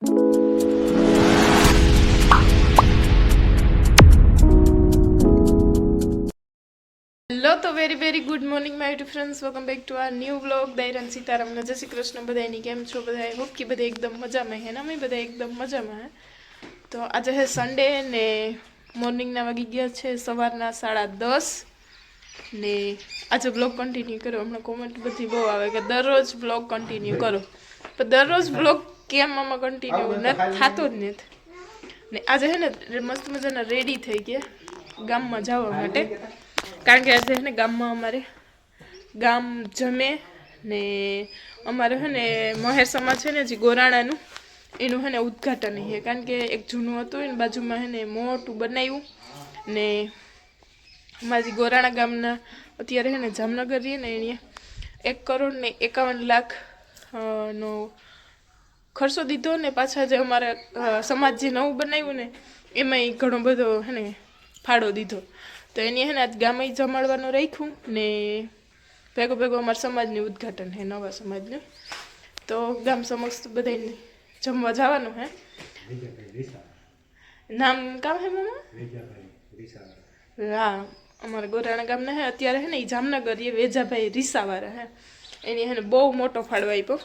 Hello તો very good morning my YouTube friends, welcome back to our new vlog. દૈરાન સીતારામને જય શ્રી કૃષ્ણ. બધાની કેમ છો? બધા હોપ કે બધા એકદમ મજામાં હે ને અમે બધા એકદમ મજામાં હે. તો આજે છે સન્ડે ને મોર્નિંગના વાગી ગયા છે સવારના 10:30 ને આજે બ્લોગ કન્ટિન્યુ કરો. હમણાં કોમેન્ટ બધી બહુ આવે કે દરરોજ બ્લોગ કન્ટિન્યુ કરો, પણ દરરોજ બ્લોગ કેમ આમાં કન્ટિન્યુ નથી થતો જ નથી. ને આજે છે ને મસ્ત મજાના રેડી થઈ ગયા ગામમાં જવા માટે, કારણ કે આજે છે ને ગામમાં અમારે ગામ જમે ને અમારે છે ને મહેર સમાજ છે ને જે ગોરાણાનું એનું છે ને ઉદ્ઘાટન છે. કારણ કે એક જૂનું હતું એને બાજુમાં છે ને મોટું બનાવ્યું ને અમારી જે ગોરાણા ગામના અત્યારે છે ને જામનગર રહીએ ને એને 1,51,00,000 નો ખર્ચો દીધો ને પાછા જે અમારા સમાજ જે નવું બનાવ્યું ને એમાં ઘણો બધો છે ને ફાળો દીધો. તો એની છે ને આજ ગામે જમાડવાનું રાખ્યું ને ભેગો અમારા સમાજનું ઉદ્ઘાટન છે, નવા સમાજનું. તો ગામ સમક્ષ બધાને જમવા જવાનું હે. નામ કામ હે મામા? હા, અમારા ગોરાણા ગામના હે અત્યારે હે ને એ જામનગર એ વેજાભાઈ રીસાવાળા હે. એની હે ને બહુ મોટો ફાળો આપ્યો.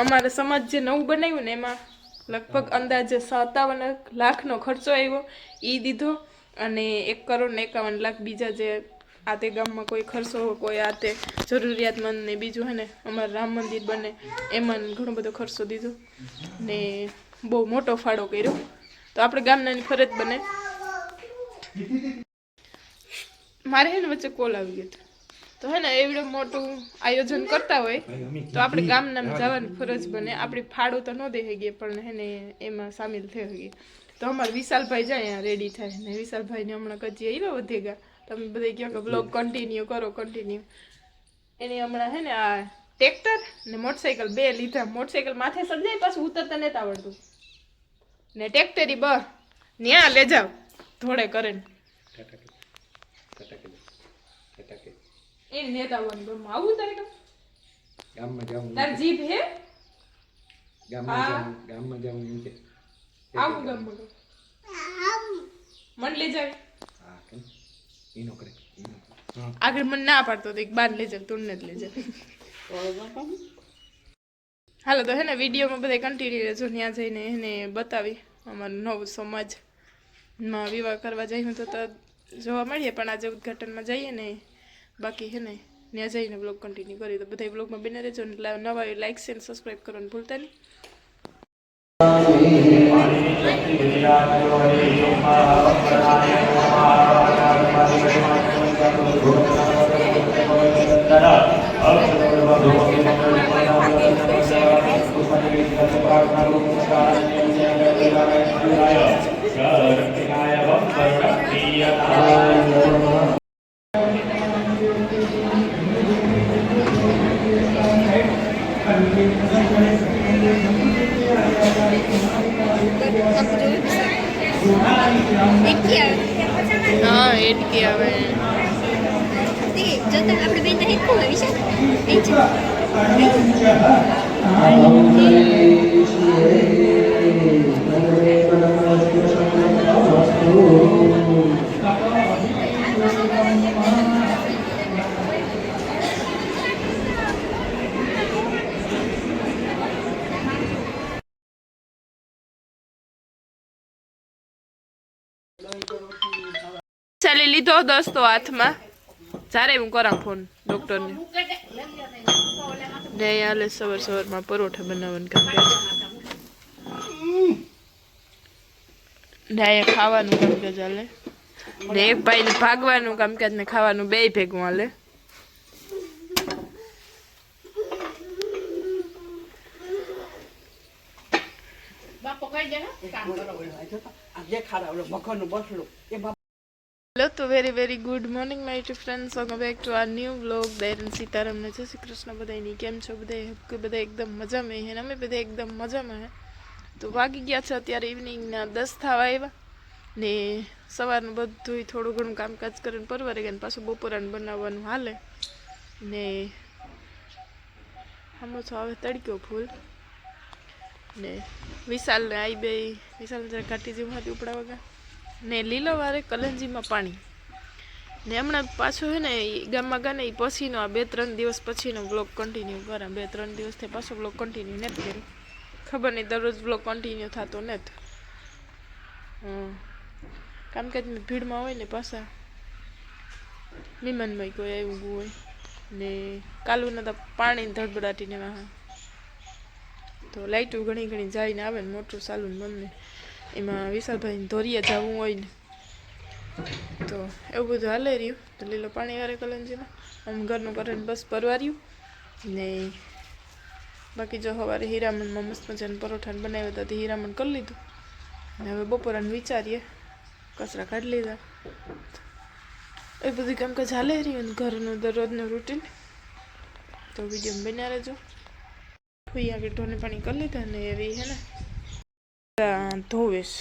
અમારા સમાજ જે નવું બનાવ્યું ને એમાં લગભગ અંદાજે 57,00,000નો ખર્ચો આવ્યો, એ દીધો. અને 1,51,00,000 બીજા જે આ તે ગામમાં કોઈ ખર્ચો કોઈ આ તે જરૂરિયાતમંદ ને બીજું હે ને અમારું રામ મંદિર બને એમાં ઘણો બધો ખર્ચો દીધો ને બહુ મોટો ફાળો કર્યો. તો આપણે ગામનાની ફરજ બને. મારે હે ને વચ્ચે કોલ આવી ગયો હતો, તો હે ને એવડું મોટું આયોજન કરતા હોય તો આપણે ગામના જવાની ફરજ બને. આપણી ફાળો તો ન દે ગઈ પણ હે ને એમાં સામેલ થઈ ગઈ. તો અમારે વિશાલભાઈ જાય અહીંયા રેડી થાય ને વિશાલભાઈને હમણાં કચી આવ્યા વધેગા. તમે બધા કહો કે બ્લોગ કન્ટિન્યુ કરો કન્ટિન્યુ. એને હમણાં હે ને આ ટ્રેક્ટર ને મોટરસાઇકલ બે લીધા. મોટરસાઇકલ માથે સર્જાય પાછું ઉતરતા નથી આવડતું ને ટ્રેક્ટરી ન્યા લે જાવ થોડે કરે ને એ નેતા આવવાનું આવું તારે ગામમાં જાવું તાર જીભ હે ગામમાં જાવું એમ કે આવું ગામમાં મન લઈ જાય એનો કરે આગળ મને ના પાડતો તો એક બાર લઈ જાય તું નથી લઈ જાય. હાલો તો હે ને વિડીયોમાં બધા કન્ટિન્યુ રહેજો. ત્યાં જઈને એને બતાવી અમારું નવું સમાજમાં વિવાહ કરવા જઈએ તો જોવા મળીએ, પણ આજે ઉદ્ઘાટનમાં જઈએ ને બાકી હે ને ત્યાં જઈને બ્લોગ કન્ટિન્યુ કરી. તો બધા બ્લોગમાં બને રહેજો ને નવા લાઈક શેર સબસ્ક્રાઈબ કરવાનું ભૂલતા નહીં. हाँ एटकी आवे जो तक આપણે બેન તો હેકો વિશે એ છે ચાલી લીધો દોસ્તો હાથમાં. જ્યારે હું કરા ફોન ડોક્ટરને ને હાલે સવારમાં પરોઠા બનાવવાનું કામ કરે ને અહીંયા ખાવાનું કામકાજ હાલે ને એક ભાઈને ભાગવાનું કામકાજ ને ખાવાનું બે ભેગું હાલે. હેલો તો very good morning my YouTube friends, welcome back to our new vlog. દૈરાન સીતારામને જય શ્રી કૃષ્ણ. બધાની કેમ છો? બધા એકદમ મજામાં હે ને અમે બધા એકદમ મજામાં હે. તો વાગી ગયા છે અત્યારે ઇવનિંગના 10 થવા આવ્યા ને સવારનું બધું થોડું ઘણું કામકાજ કરીને પરવારે ગયા ને પાછું બપોરાનું બનાવવાનું હાલે ને આમ તો હવે તડક્યો ફૂલ ને વિશાલ ને આવી બે વિશાલ જરા ઘાટી જેવું હતી ઉપડા વગર ને લીલો વારે કલંજીમાં પાણી ને હમણાં પાછો હે ને ગામમાં ગયા ને એ પછીનો આ 2-3 દિવસ પછીનો બ્લોગ કન્ટિન્યુ કરા 2-3 દિવસથી પાછો બ્લોગ કન્ટિન્યુ નથી કર્યો ખબર નહીં દરરોજ બ્લોગ કન્ટિન્યુ થતો નથી કામકાજની ભીડમાં હોય ને પાછા મહેમાનમાં કોઈ આવ્યું હોય ને કાલુના તો પાણીની ધડબડાટીને વાહ તો લાઇટો ઘણી જઈને આવે ને મોટું ચાલુ ને બંને એમાં વિશાલભાઈને ધોરિયા જવું હોય ને તો એવું બધું હાલે રહ્યું તો લીલો પાણી વારે કલંજીમાં આમ ઘરનું કરીને બસ પરવાર્યું ને બાકી જો સવારે હીરામણમાં મસ્ત મજાના પરોઠાને બનાવ્યા હતા તે હીરામણ કરી લીધું ને હવે બપોરાને વિચારીએ કચરા કાઢી લીધા એ બધું કામકાજ હાલે રહ્યું ઘરનું દરરોજનું રૂટીન તો વિડીયો બન્યા રહેજો કોઈ આગળ ઢોને પાણી કરી લીધા ને એવી હે ને ધોવેશ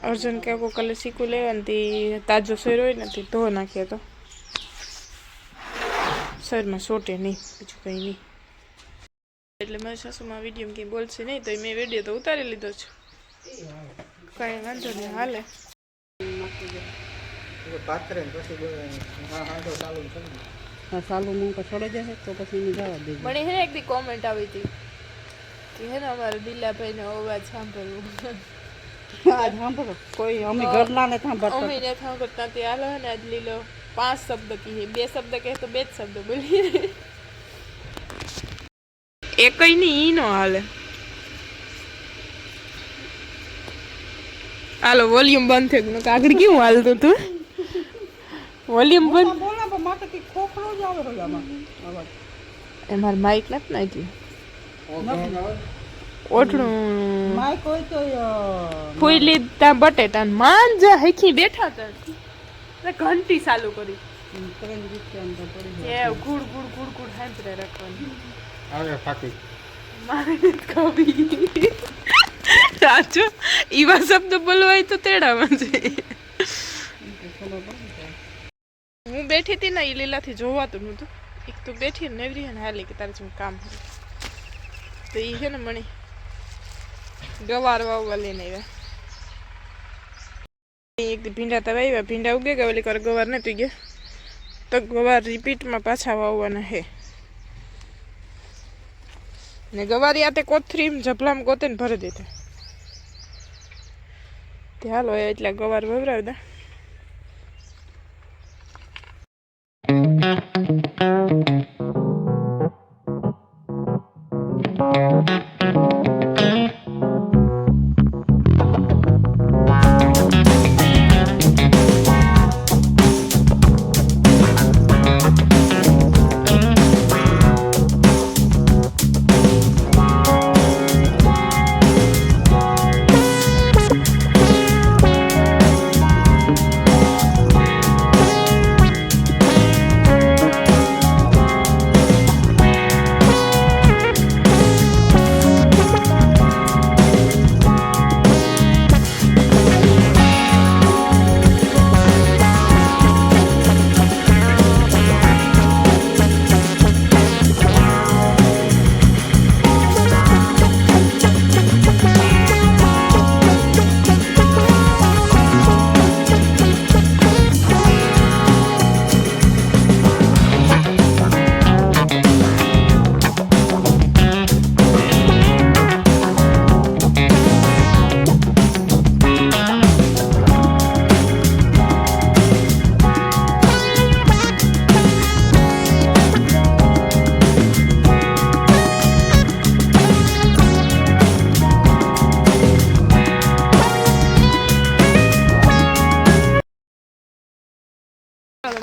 અર્જુન કે કાલે શીખું લેવાનું તે તાજો શેર હોય ને તે ધો નાખીએ તો શરીરમાં સોટે નહીં બીજું કંઈ નહીં એટલે મારી સાસુમાં વિડીયો કંઈ બોલશે નહીં તો મેં વિડીયો તો ઉતારી લીધો છે કાંઈ વાંધો નહીં હાલે સાલું મૂકો છોડી જશે તો પછી એને જવા દે મને હે એક દી કોમેન્ટ આવી હતી કે હે ને અમારે દિલાભાઈનો અવાજ સાંભળવું આજ સાંભળો કોઈ અમે ઘરના ને સાંભળતા અમે ને સાંભળતા તે હાલો ને આજ લીલો 5 શબ્દ કહીએ 2 શબ્દ કહે તો 2 જ શબ્દ બોલીએ એકઈ નહીં ઈનો હાલે હાલો વોલ્યુમ બંધ થઈ ગયું આગળ કેવું હાલતું તું વોલ્યુમ બંધ બોલા પણ માથે કે ખોખરો જ આવે હોલામાં અવાજ એ માર માઈક નથી નાખ્યું ઓઠણું માઈક હોય તો ફૂઈ લીધા બટેટા ને માંજા હેખી બેઠા હતા ઘંટી ચાલુ કરી ટ્રેન રીતે અંદર પડી એ ગુડ ગુડ ગુડ ગુડ હાંતરે રાખવાની આવે ફાકી મારે કવિ સાચો ઈવા શબ્દ બોલવાય તો તેડામાં છે હું બેઠી હતી ને એ લીલાથી જોવાતું નહોતું એક તો બેઠી ને નેવરી ને હાલી કે તારે જેમ કામ હોય તો એ છે ને મને ગવાર વાવવા લઈને આવ્યા એક ભીંડા તવા આવ્યા ભીંડા ઉગે ગયા ઓલી કર ગવાર નથી ગયા તો ગવાર રિપીટમાં પાછા વાવવાના હે ને ગવારી આતે કોથરી જભલામાં ગોતે ને ભરી દીધા તે હાલો એટલે ગવાર વવરાવી દે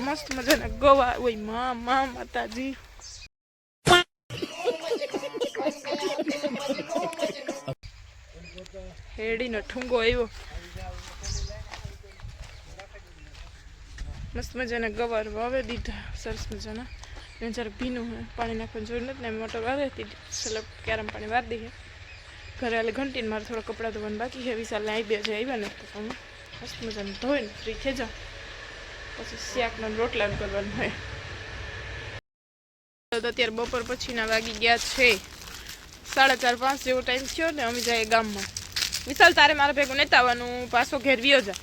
મસ્ત મજાના ગવા ઓય મા માતાજી હેડીનો ઠુંગો આવ્યો મસ્ત મજાના ગવાર વાવે દીધા સરસ મજાના ને જરા ભીનું પાણી નાખવાની જરૂર નથી ને મોટર વાવે હતી સલગ કેરમ પાણી વાર દઈએ ઘરે હાલે ઘંટીને મારે થોડા કપડાં ધોવાનું બાકી છે વિશાલને આવી બે જે આવ્યા ને તો મસ્ત મજાને ધોઈને ફ્રી થઈ જાઓ પછી શાકના રોટલા કરવાનું હોય તો અત્યારે બપોર પછીના વાગી ગયા છે 4:30-5 જેવો ટાઈમ થયો ને અમે જઈએ ગામમાં. વિશાલ તારે મારા ભેગું નહોતા આવવાનું, પાછો ઘેર વ્યો જા.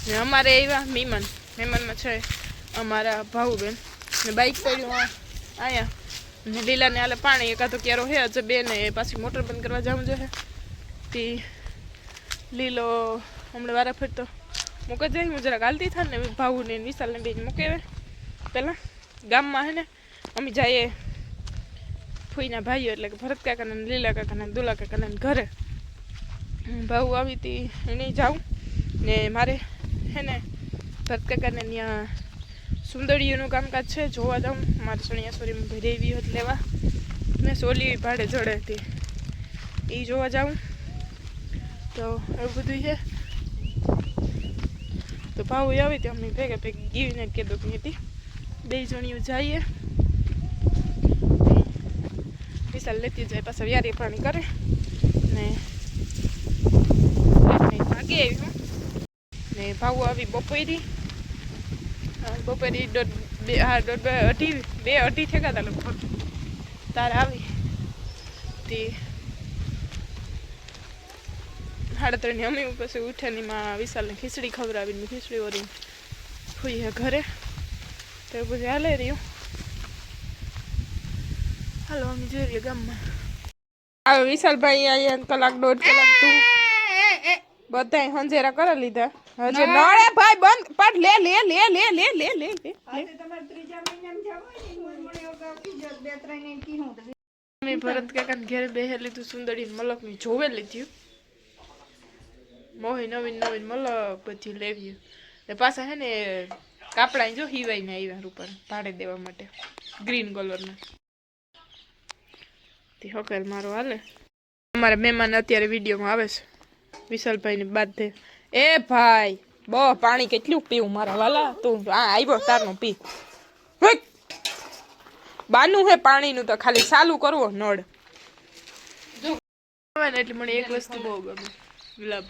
ને અમારે એવા મહેમાનમાં છે અમારા ભાઉબેન ને બાઈક પડ્યું અહીંયા ને લીલાને હાલે પાણી એકાદો ક્યારો હે હજુ બે ને પાછી મોટર બંધ કરવા જવું જોઈએ. તે લીલો હમણાં વારા ફરતો મૂકે જાય હું જરાક હાલતી થાય ને ભાવુને વિશાલને બેન મૂકે પહેલાં ગામમાં હે ને અમે જઈએ ફૂઈના ભાઈઓ એટલે કે ભરત કાકાના લીલા કાકાના દુલા કાકાના ઘરે. ભાઉ આવી હતી એને જાઉં ને મારે હે ને ભરત કાકાને ત્યાં સુંદરીઓનું કામકાજ છે જોવા જાઉં. મારે ચણિયાસોરીમાં ભરેવી હોત લેવા ને સોલી ભાડે જડે હતી એ જોવા જાઉં. તો એવું બધું છે. તો ભાવ આવી તો અમે ભેગા ભેગી ગીવીને કીધું કે હતી 2 જણીઓ જઈએ. વિશાલ લેતી જાય પાછા વ્યારી પાણી કરે ને ભાગે આવી હું ને ભાવ આવી બપોરી 2:30 થયા હતા લગભગ તારે આવી તે 3:30 અમે પછી ઉઠ્યાની માં વિશાલને ખીચડી ખવડાવીને ખીચડી ઓરી ફૂઈ ઘરે. તો એ બધું હાલે રહ્યું. હાલો અમે જોઈએ ગામમાં. આવે વિશાલભાઈ અહીંયા 1 કલાક 1.5 કલાક તું બધાય હંજેરા કરી લીધા. હજે નળે ભાઈ બંધ પડ લે લે લે લે લે લે લે લે આજે તમાર 3જા મહિનામાં જાવ ને મોણે ઓગા પીજો 2-3 ને કીધું તો મે ભરત કાકાને ઘરે બેહે લીધું સુંદરી મલકની જોવે લીધી મોહી નવીન મલક બધી લેવી ને પાછા હે ને કાપડા જો હીવાઈને આવ્યા ઉપર ભાડે દેવા માટે ગ્રીન કલરના. તે હકેલ મારો હાલે. અમારા મહેમાન અત્યારે વિડીયોમાં આવે છે વિશાલભાઈની બાદ. એ ભાઈ બહુ પાણી કેટલું પીવું મારા વાલા તું આવ્યો તારનો પી બાનું હે પાણીનું તો ખાલી ચાલુ કરવો નળ જો એટલે મને એક વસ્તુ બહુ ગમે ગુલાબ